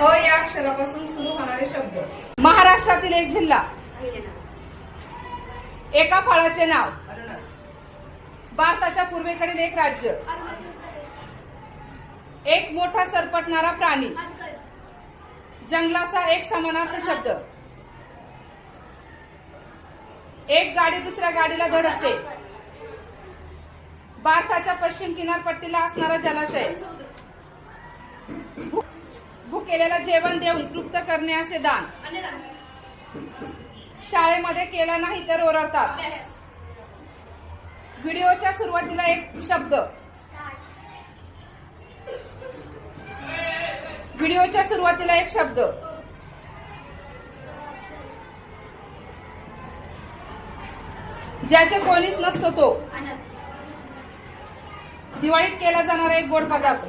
ह या अक्षरापासून सुरू होणारे शब्द. महाराष्ट्रातील एक जिल्हा. एका फळाचे नाव. भारताच्या पूर्वेकडील एक राज्य. एक मोठा सरपटणारा प्राणी. जंगलाचा एक समानार्थी शब्द. एक गाडी दुसऱ्या गाडीला धडकते. भारताच्या पश्चिम किनारपट्टीला असणारा जलाशय. भुकेलेला जेवण देऊन तृप्त करणे असे दान. शाळेमध्ये केला नाही तर ओरडतात. व्हिडिओच्या सुरुवातीला एक शब्द. व्हिडिओच्या सुरुवातीला एक शब्द. ज्याचे कोणीच नसतो तो. दिवाळीत केला जाणारा एक गोड पदार्थ.